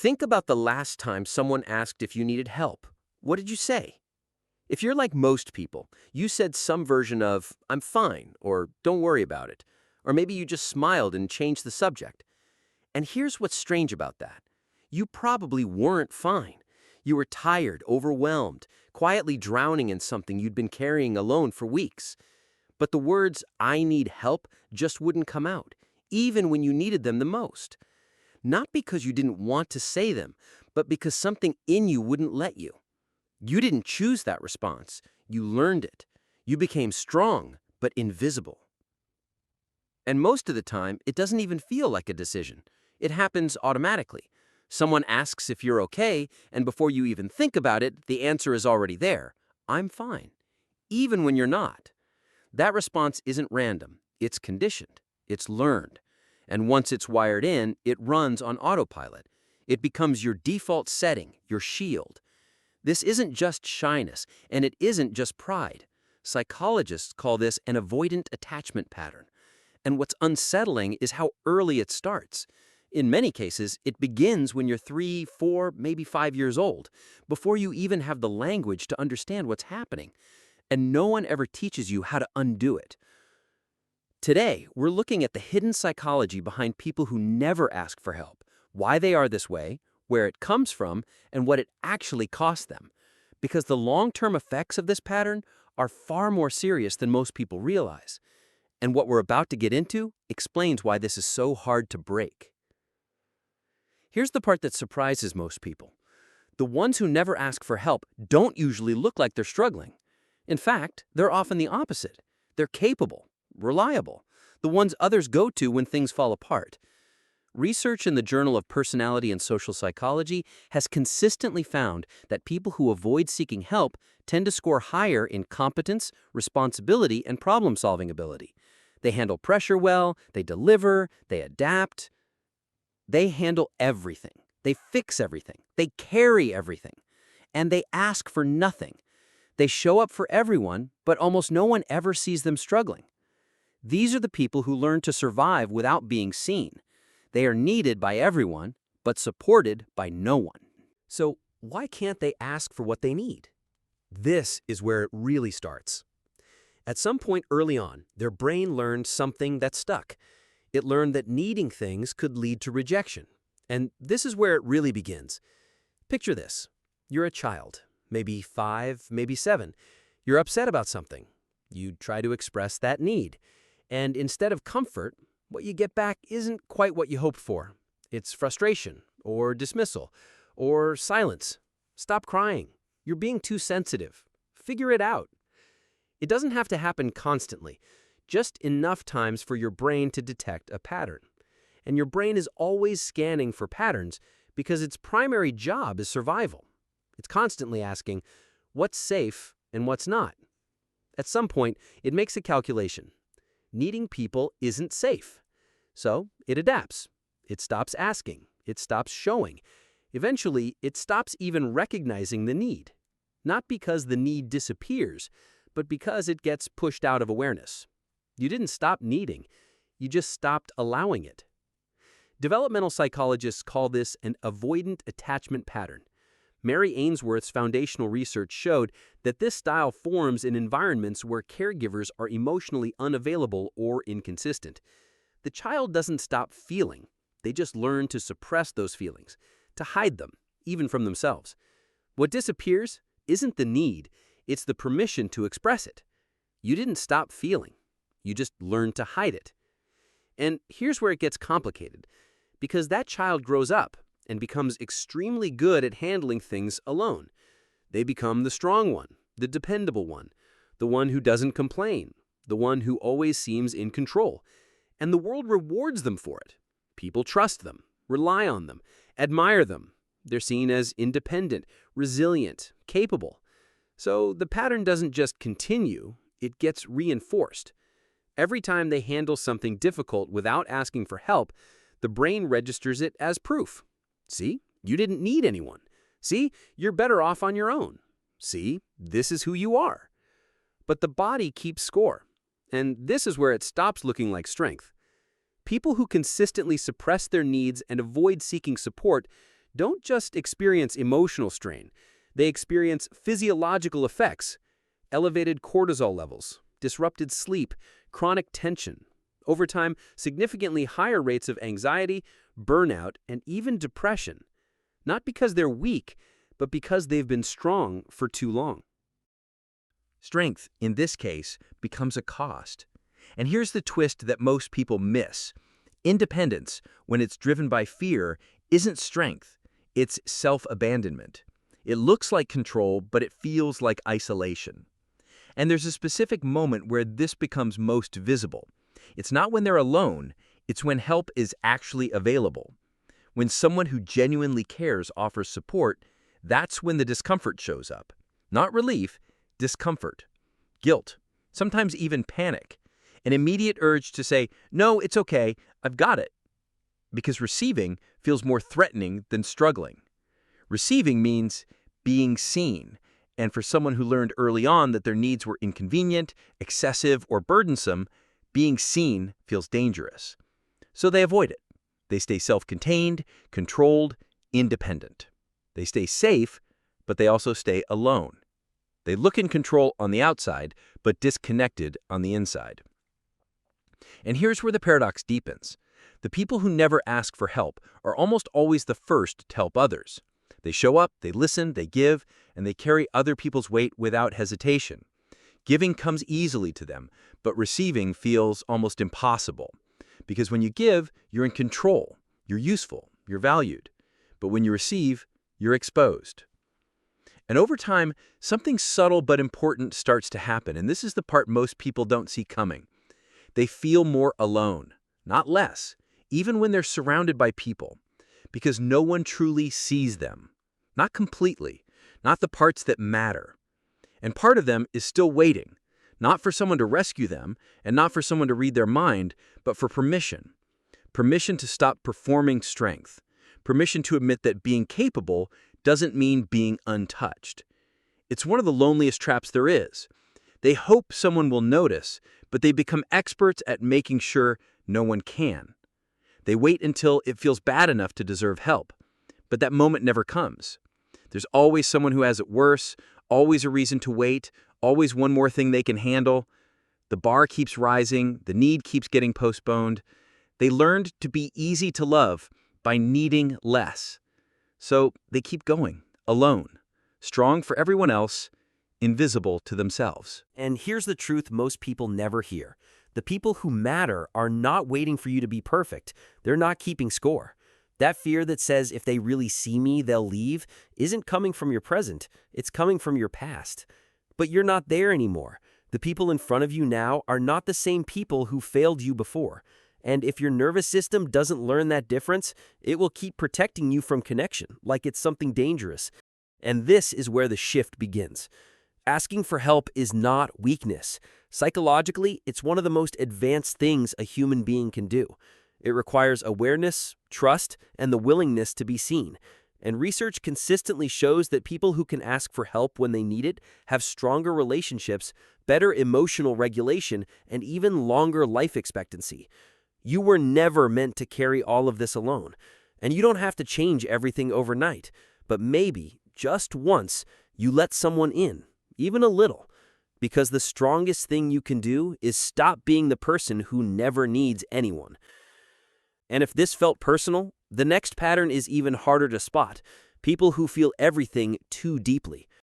Think about the last time someone asked if you needed help. What did you say? If you're like most people, you said some version of, I'm fine, or don't worry about it. Or maybe you just smiled and changed the subject. And here's what's strange about that. You probably weren't fine. You were tired, overwhelmed, quietly drowning in something you'd been carrying alone for weeks. But the words, I need help, just wouldn't come out, even when you needed them the most. Not because you didn't want to say them, but because something in you wouldn't let you. You didn't choose that response. You learned it. You became strong, but invisible. And most of the time, it doesn't even feel like a decision. It happens automatically. Someone asks if you're okay, and before you even think about it, the answer is already there. I'm fine. Even when you're not. That response isn't random. It's conditioned. It's learned. And once it's wired in, it runs on autopilot. It becomes your default setting, your shield. This isn't just shyness, and it isn't just pride. Psychologists call this an avoidant attachment pattern. And what's unsettling is how early it starts. In many cases, it begins when you're 3, 4, maybe 5 years old, before you even have the language to understand what's happening. And no one ever teaches you how to undo it. Today, we're looking at the hidden psychology behind people who never ask for help, why they are this way, where it comes from, and what it actually costs them. Because the long-term effects of this pattern are far more serious than most people realize. And what we're about to get into explains why this is so hard to break. Here's the part that surprises most people. The ones who never ask for help don't usually look like they're struggling. In fact, they're often the opposite. They're capable, reliable, the ones others go to when things fall apart. Research in the Journal of Personality and Social Psychology has consistently found that people who avoid seeking help tend to score higher in competence, responsibility, and problem-solving ability. They handle pressure well, they deliver, they adapt. They handle everything. They fix everything. They carry everything. And they ask for nothing. They show up for everyone, but almost no one ever sees them struggling. These are the people who learn to survive without being seen. They are needed by everyone, but supported by no one. So why can't they ask for what they need? This is where it really starts. At some point early on, their brain learned something that stuck. It learned that needing things could lead to rejection. And this is where it really begins. Picture this. You're a child, maybe 5, maybe 7. You're upset about something. You try to express that need. And instead of comfort, what you get back isn't quite what you hoped for. It's frustration, or dismissal, or silence. Stop crying. You're being too sensitive. Figure it out. It doesn't have to happen constantly, just enough times for your brain to detect a pattern. And your brain is always scanning for patterns because its primary job is survival. It's constantly asking, what's safe and what's not? At some point, it makes a calculation. Needing people isn't safe. So it adapts. It stops asking. It stops showing. Eventually, it stops even recognizing the need. Not because the need disappears, but because it gets pushed out of awareness. You didn't stop needing. You just stopped allowing it. Developmental psychologists call this an avoidant attachment pattern. Mary Ainsworth's foundational research showed that this style forms in environments where caregivers are emotionally unavailable or inconsistent. The child doesn't stop feeling. They just learn to suppress those feelings, to hide them, even from themselves. What disappears isn't the need, it's the permission to express it. You didn't stop feeling. You just learned to hide it. And here's where it gets complicated, because that child grows up and becomes extremely good at handling things alone. They become the strong one, the dependable one, the one who doesn't complain, the one who always seems in control. And the world rewards them for it. People trust them, rely on them, admire them. They're seen as independent, resilient, capable. So the pattern doesn't just continue, it gets reinforced. Every time they handle something difficult without asking for help, the brain registers it as proof. See, you didn't need anyone. See, you're better off on your own. See, this is who you are. But the body keeps score. And this is where it stops looking like strength. People who consistently suppress their needs and avoid seeking support don't just experience emotional strain. They experience physiological effects, elevated cortisol levels, disrupted sleep, chronic tension. Over time, significantly higher rates of anxiety, burnout, and even depression. Not because they're weak, but because they've been strong for too long. Strength, in this case, becomes a cost. And here's the twist that most people miss. Independence, when it's driven by fear, isn't strength. It's self-abandonment. It looks like control, but it feels like isolation. And there's a specific moment where this becomes most visible. It's not when they're alone, it's when help is actually available. When someone who genuinely cares offers support, that's when the discomfort shows up. Not relief, discomfort, guilt, sometimes even panic. An immediate urge to say, "No, it's okay, I've got it." Because receiving feels more threatening than struggling. Receiving means being seen, and for someone who learned early on that their needs were inconvenient, excessive, or burdensome, being seen feels dangerous. So they avoid it. They stay self-contained, controlled, independent. They stay safe, but they also stay alone. They look in control on the outside, but disconnected on the inside. And here's where the paradox deepens. The people who never ask for help are almost always the first to help others. They show up, they listen, they give, and they carry other people's weight without hesitation. Giving comes easily to them, but receiving feels almost impossible. Because when you give, you're in control, you're useful, you're valued. But when you receive, you're exposed. And over time, something subtle but important starts to happen, and this is the part most people don't see coming. They feel more alone, not less, even when they're surrounded by people, because no one truly sees them. Not completely, not the parts that matter. And part of them is still waiting, not for someone to rescue them, and not for someone to read their mind, but for permission. Permission to stop performing strength. Permission to admit that being capable doesn't mean being untouched. It's one of the loneliest traps there is. They hope someone will notice, but they become experts at making sure no one can. They wait until it feels bad enough to deserve help, but that moment never comes. There's always someone who has it worse, always a reason to wait, always one more thing they can handle. The bar keeps rising, the need keeps getting postponed. They learned to be easy to love by needing less. So they keep going, alone, strong for everyone else, invisible to themselves. And here's the truth most people never hear. The people who matter are not waiting for you to be perfect. They're not keeping score. That fear that says if they really see me, they'll leave, isn't coming from your present. It's coming from your past. But you're not there anymore. The people in front of you now are not the same people who failed you before. And if your nervous system doesn't learn that difference, it will keep protecting you from connection, like it's something dangerous. And this is where the shift begins. Asking for help is not weakness. Psychologically, it's one of the most advanced things a human being can do. It requires awareness, trust, and the willingness to be seen. And research consistently shows that people who can ask for help when they need it have stronger relationships, better emotional regulation, and even longer life expectancy. You were never meant to carry all of this alone. And you don't have to change everything overnight. But maybe, just once, you let someone in, even a little. Because the strongest thing you can do is stop being the person who never needs anyone. And if this felt personal, the next pattern is even harder to spot. People who feel everything too deeply.